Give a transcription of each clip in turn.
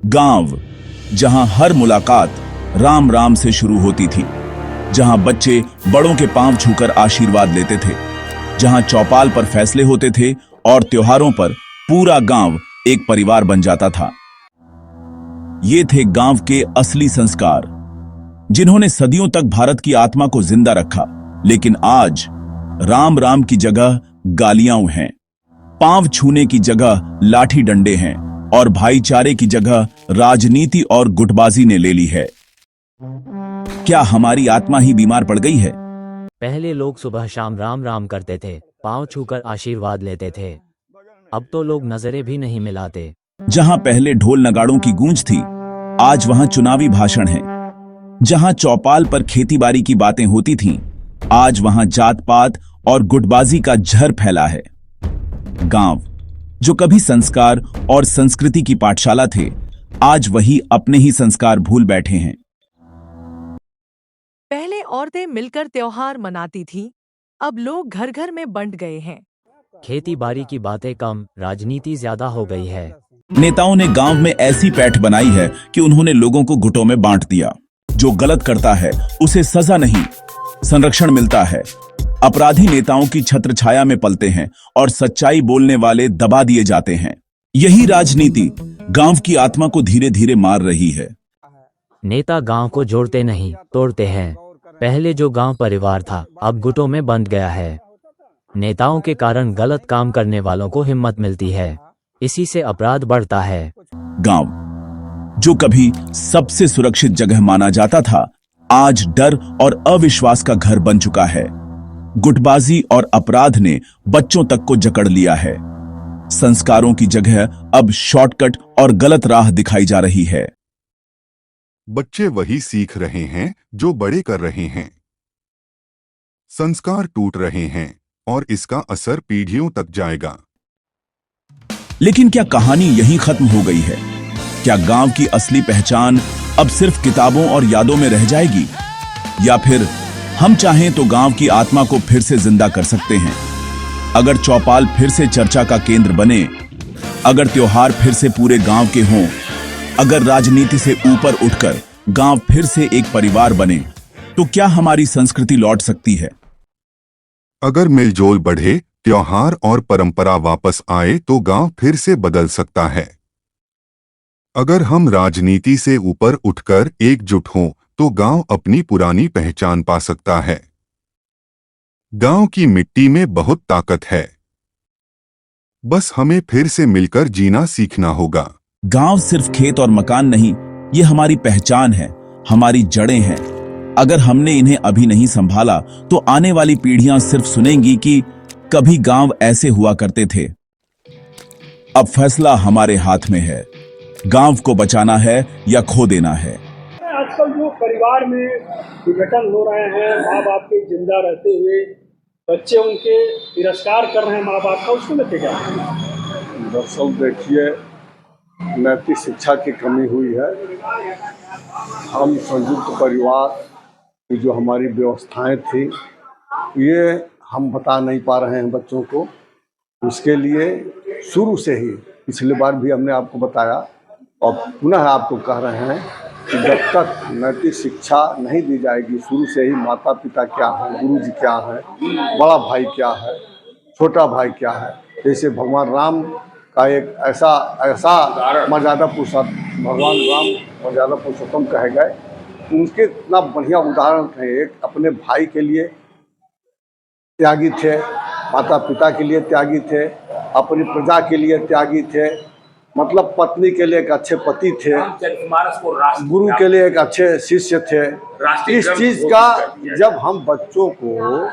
गांव, जहां हर मुलाकात राम राम से शुरू होती थी, जहां बच्चे बड़ों के पांव छूकर आशीर्वाद लेते थे, जहां चौपाल पर फैसले होते थे और त्योहारों पर पूरा गांव एक परिवार बन जाता था। ये थे गांव के असली संस्कार, जिन्होंने सदियों तक भारत की आत्मा को जिंदा रखा। लेकिन आज राम राम की जगह गालियां हैं, पांव छूने की जगह लाठी डंडे हैं और भाईचारे की जगह राजनीति और गुटबाजी ने ले ली है। क्या हमारी आत्मा ही बीमार पड़ गई है? पहले लोग सुबह शाम राम राम करते थे, पांव छूकर आशीर्वाद लेते थे। अब तो लोग नजरें भी नहीं मिलाते। जहां पहले ढोल नगाड़ों की गूंज थी, आज वहां चुनावी भाषण है। जहां चौपाल पर खेतीबाड़ी की बातें होती थीं, आज वहां जात पात और गुटबाजी का जहर फैला है। गांव, जो कभी संस्कार और संस्कृति की पाठशाला थे, आज वही अपने ही संस्कार भूल बैठे हैं। पहले औरतें मिलकर त्योहार मनाती थीं, अब लोग घर घर में बंट गए हैं। खेती बाड़ी की बातें कम, राजनीति ज्यादा हो गई है। नेताओं ने गांव में ऐसी पैठ बनाई है कि उन्होंने लोगों को गुटों में बांट दिया। जो गलत करता है उसे सजा नहीं, संरक्षण मिलता है। अपराधी नेताओं की छत्रछाया में पलते हैं और सच्चाई बोलने वाले दबा दिए जाते हैं। यही राजनीति गांव की आत्मा को धीरे धीरे मार रही है। नेता गांव को जोड़ते नहीं, तोड़ते हैं। पहले जो गांव परिवार था, अब गुटों में बंट गया है। नेताओं के कारण गलत काम करने वालों को हिम्मत मिलती है, इसी से अपराध बढ़ता है। गांव, जो कभी सबसे सुरक्षित जगह माना जाता था, आज डर और अविश्वास का घर बन चुका है। गुटबाजी और अपराध ने बच्चों तक को जकड़ लिया है। संस्कारों की जगह अब शॉर्टकट और गलत राह दिखाई जा रही है। बच्चे वही सीख रहे हैं जो बड़े कर रहे हैं। संस्कार टूट रहे हैं और इसका असर पीढ़ियों तक जाएगा। लेकिन क्या कहानी यहीं खत्म हो गई है? क्या गांव की असली पहचान अब सिर्फ किताबों और यादों में रह जाएगी? या फिर हम चाहें तो गांव की आत्मा को फिर से जिंदा कर सकते हैं? अगर चौपाल फिर से चर्चा का केंद्र बने, अगर त्योहार फिर से पूरे गांव के हों, अगर राजनीति से ऊपर उठकर गांव फिर से एक परिवार बने, तो क्या हमारी संस्कृति लौट सकती है? अगर मिलजोल बढ़े, त्योहार और परंपरा वापस आए, तो गांव फिर से बदल सकता है। अगर हम राजनीति से ऊपर उठकर एकजुट हों, तो गांव अपनी पुरानी पहचान पा सकता है। गांव की मिट्टी में बहुत ताकत है, बस हमें फिर से मिलकर जीना सीखना होगा। गांव सिर्फ खेत और मकान नहीं, ये हमारी पहचान है, हमारी जड़ें हैं। अगर हमने इन्हें अभी नहीं संभाला, तो आने वाली पीढ़ियां सिर्फ सुनेंगी कि कभी गांव ऐसे हुआ करते थे। अब फैसला हमारे हाथ में है, गांव को बचाना है या खो देना है। आजकल जो परिवार में विघटन हो रहे हैं, माँ बाप के जिंदा रहते हुए बच्चे उनके तिरस्कार कर रहे हैं माँ बाप का, उसको लेके क्या? दरअसल देखिए, नैतिक शिक्षा की कमी हुई है। हम संयुक्त परिवार की जो हमारी व्यवस्थाएं थी, ये हम बता नहीं पा रहे हैं बच्चों को। उसके लिए शुरू से ही, पिछली बार भी हमने आपको बताया और पुनः आपको कह रहे हैं कि जब तक नैतिक शिक्षा नहीं दी जाएगी, शुरू से ही माता पिता क्या है, गुरु जी क्या है, बड़ा भाई क्या है, छोटा भाई क्या है। जैसे भगवान राम का एक ऐसा मर्यादा पुरुषोत्तम, भगवान राम मर्यादा पुरुषोत्तम कहे गए, उनके इतना बढ़िया उदाहरण थे। एक अपने भाई के लिए त्यागी थे, माता पिता के लिए त्यागी थे, अपनी प्रजा के लिए त्यागी थे, मतलब पत्नी के लिए एक अच्छे पति थे, गुरु के लिए एक अच्छे शिष्य थे। इस चीज़ का जब हम बच्चों को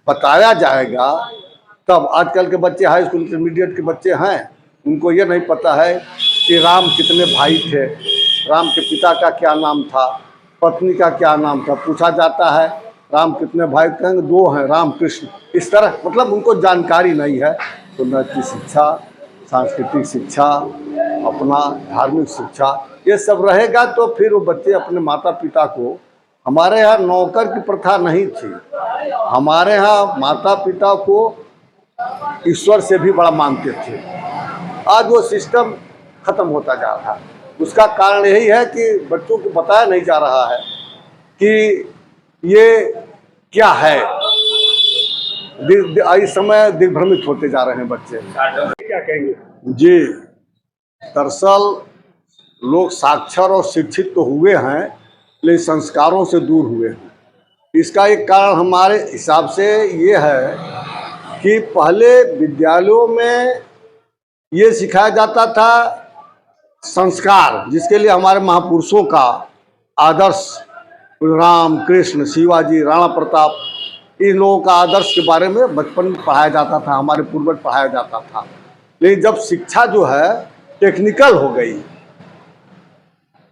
बताया जाएगा, तब आजकल के बच्चे हाई स्कूल इंटरमीडिएट के बच्चे हैं, उनको ये नहीं पता है कि राम कितने भाई थे, राम के पिता का क्या नाम था, पत्नी का क्या नाम था। पूछा जाता है राम कितने भाई, कहेंगे दो हैं, राम कृष्ण। इस तरह मतलब उनको जानकारी नहीं है। तो नैतिक शिक्षा, सांस्कृतिक शिक्षा, अपना धार्मिक शिक्षा, ये सब रहेगा तो फिर वो बच्चे अपने माता पिता को, हमारे यहाँ नौकर की प्रथा नहीं थी, हमारे यहाँ माता पिता को ईश्वर से भी बड़ा मानते थे। आज वो सिस्टम खत्म होता जा रहा है। उसका कारण यही है कि बच्चों को बताया नहीं जा रहा है कि ये क्या है। इस समय दिग्भ्रमित होते जा रहे हैं बच्चे। क्या कहेंगे? जी, दरअसल लोग साक्षर और शिक्षित तो हुए हैं, लेकिन संस्कारों से दूर हुए हैं। इसका एक कारण हमारे हिसाब से ये है कि पहले विद्यालयों में ये सिखाया जाता था संस्कार, जिसके लिए हमारे महापुरुषों का आदर्श, राम, कृष्ण, शिवाजी, राणा प्रताप, इन लोगों का आदर्श के बारे में बचपन में पढ़ाया जाता था, हमारे पूर्वज पढ़ाया जाता था। लेकिन जब शिक्षा जो है टेक्निकल हो गई,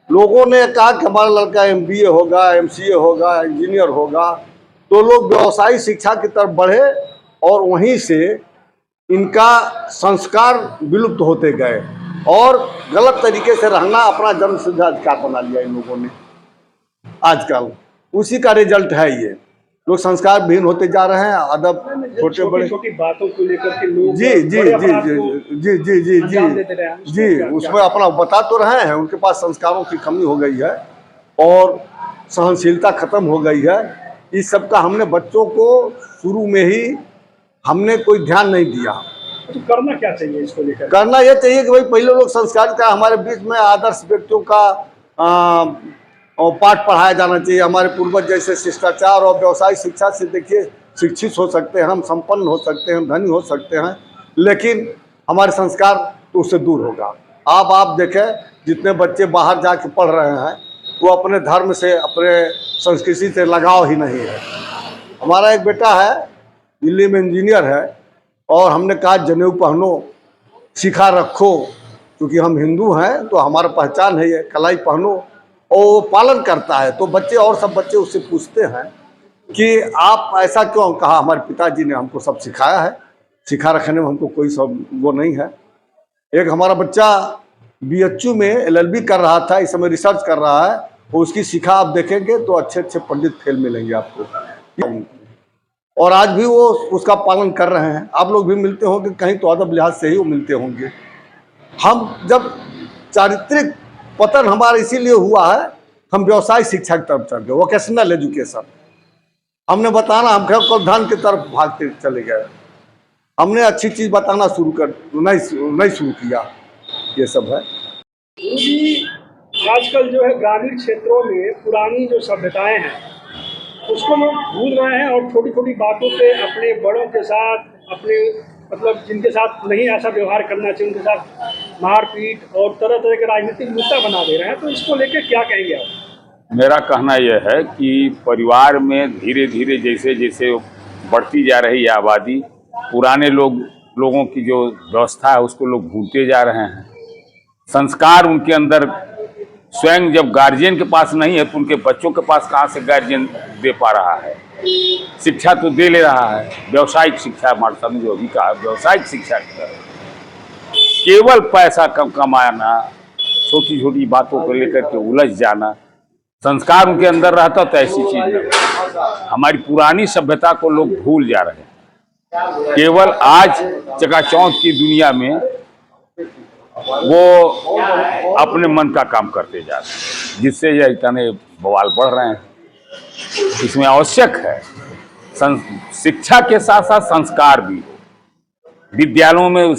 लोगों ने कहा कि हमारा लड़का MBA होगा, MCA होगा, इंजीनियर होगा, तो लोग व्यवसायिक शिक्षा की तरफ बढ़े और वहीं से इनका संस्कार विलुप्त होते गए और गलत तरीके से रहना अपना जन्मसिद्ध अधिकार बना लिया इन लोगों ने। आजकल उसी का रिजल्ट है ये, लोग संस्कार विहीन होते जा रहे हैं। अदब छोटे बड़े छोटी बातों को लेकर के लोग जी जी जी जी जी जी जी जी उसमें अपना बता तो रहे हैं, उनके पास संस्कारों की कमी हो गई है और सहनशीलता खत्म हो गई है। इस सब का हमने बच्चों को शुरू में ही हमने कोई ध्यान नहीं दिया। तो करना क्या चाहिए इसको लेकर? करना ये चाहिए कि भाई पहले लोग संस्कार का हमारे बीच में आदर्श व्यक्तियों का और पाठ पढ़ाया जाना चाहिए। हमारे पूर्वज जैसे शिष्टाचार और व्यवसायिक शिक्षा से देखिए शिक्षित हो सकते हैं हम, संपन्न हो सकते हैं, धनी हो सकते हैं, लेकिन हमारे संस्कार तो उससे दूर होगा। आप देखें जितने बच्चे बाहर जाके पढ़ रहे हैं वो अपने धर्म से, अपने संस्कृति से लगाव ही नहीं है। हमारा एक बेटा है दिल्ली में इंजीनियर है और हमने कहा जनेऊ पहनो, सिखा रखो, क्योंकि हम हिंदू हैं तो हमारा पहचान है ये, कलाई पहनो, और वो पालन करता है। तो बच्चे और सब बच्चे उससे पूछते हैं कि आप ऐसा क्यों? कहा हमारे पिताजी ने हमको सब सिखाया है, सिखा रखने में हमको कोई सब वो नहीं है। एक हमारा बच्चा BHU में LLB कर रहा था, इस समय रिसर्च कर रहा है, वो उसकी शिक्षा आप देखेंगे तो अच्छे अच्छे पंडित फेल मिलेंगे आपको, और आज भी वो उसका पालन कर रहे हैं। आप लोग भी मिलते होंगे कहीं तो अदब लिहाज से ही वो मिलते होंगे। हम जब चारित्रिक पतन हमारा इसीलिए हुआ है, हम व्यवसायिक शिक्षा की तरफ चल गए, वोकेशनल एजुकेशन हमने बताना, हम धन की तरफ भागते चले गए। हमने अच्छी चीज बताना नहीं शुरू किया। ये सब है। आजकल जो है ग्रामीण क्षेत्रों में पुरानी जो सभ्यताएं हैं उसको लोग भूल रहे हैं और छोटी छोटी बातों पे अपने बड़ों के साथ, अपने मतलब जिनके साथ नहीं ऐसा व्यवहार करना चाहिए उनके साथ मारपीट और तरह तरह के राजनीतिक मुद्दा बना दे रहे हैं। तो इसको लेकर क्या कहेंगे आप? मेरा कहना यह है कि परिवार में धीरे धीरे जैसे जैसे बढ़ती जा रही है आबादी, पुराने लोगों की जो व्यवस्था है उसको लोग भूलते जा रहे हैं। संस्कार उनके अंदर स्वयं जब गार्जियन के पास नहीं है तो उनके बच्चों के पास कहाँ से गार्जियन दे पा रहा है? शिक्षा तो दे ले रहा है, व्यावसायिक शिक्षा हमारे सामने जो अभी कहा, व्यावसायिक शिक्षा की तरह केवल पैसा कम कमाना, छोटी छोटी बातों को लेकर के उलझ जाना, संस्कार उनके अंदर रहता तो ऐसी चीज नहीं। हमारी पुरानी सभ्यता को लोग भूल जा रहे हैं। केवल आज चकाचौंध की दुनिया में वो अपने मन का काम करते जा रहे हैं, जिससे यह इतने बवाल बढ़ रहे हैं। इसमें आवश्यक है शिक्षा के साथ साथ संस्कार भी हो, विद्यालयों में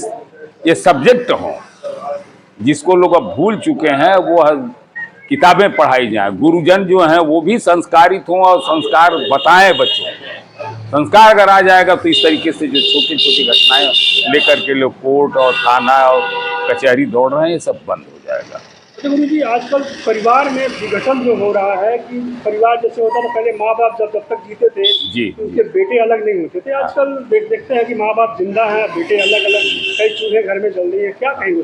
ये सब्जेक्ट हो जिसको लोग अब भूल चुके हैं, वो किताबें पढ़ाई जाए। गुरुजन जो हैं वो भी संस्कारित हों और संस्कार बताएं बच्चों को। संस्कार अगर आ जाएगा तो इस तरीके से जो छोटी छोटी घटनाएं लेकर के लोग कोर्ट और थाना और कचहरी दौड़ रहे हैं, ये सब बंद हो जाएगा। तो गुरु जी आजकल परिवार में विघटन जो हो रहा है कि परिवार जैसे होता था पहले, माँ बाप जब तक जीते थे जी उनके बेटे अलग नहीं होते थे। आजकल देखते हैं कि माँ बाप जिंदा हैं, बेटे अलग अलग, कई चूल्हे घर में जल रही है। क्या कहेंगे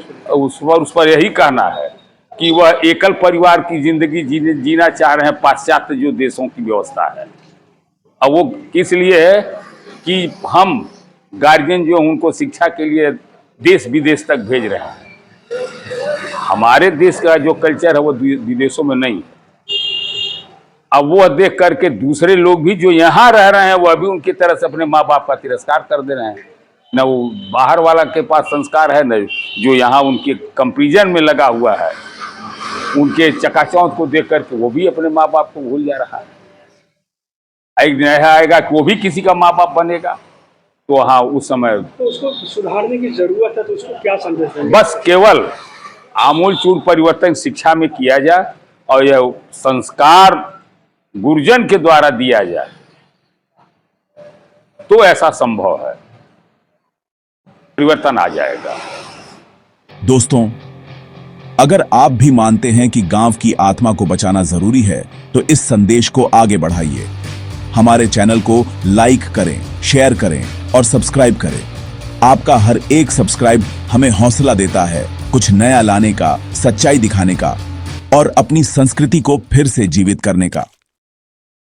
उस पर यही कहना है कि वह एकल परिवार की जिंदगी जीना चाह रहे हैं पाश्चात्य जो देशों की व्यवस्था है। अब वो किस लिए है कि हम गार्जियन जो उनको शिक्षा के लिए देश विदेश तक भेज रहे हैं। हमारे देश का जो कल्चर है वो विदेशों में नहीं है। अब वो देख करके दूसरे लोग भी जो यहाँ रह रहे हैं वह भी उनकी तरह से अपने माँ बाप का तिरस्कार कर दे रहे हैं। न वो बाहर वाला के पास संस्कार है, न जो यहाँ उनके कंपेरिजन में लगा हुआ है उनके चकाचौंध को देख करके वो भी अपने माँ बाप को भूल जा रहा है। एक दिन ऐसा आएगा कि वो भी किसी का माँ बाप बनेगा, तो हाँ उस समय तो उसको सुधारने की जरूरत है, तो उसको क्या संदेश देंगे? बस केवल आमूलचूल परिवर्तन शिक्षा में किया जाए और यह संस्कार गुरुजन के द्वारा दिया जाए तो ऐसा संभव है, परिवर्तन आ जाएगा। दोस्तों, अगर आप भी मानते हैं कि गांव की आत्मा को बचाना जरूरी है तो इस संदेश को आगे बढ़ाइए। हमारे चैनल को लाइक करें, शेयर करें और सब्सक्राइब करें। आपका हर एक सब्सक्राइब हमें हौसला देता है कुछ नया लाने का, सच्चाई दिखाने का और अपनी संस्कृति को फिर से जीवित करने का।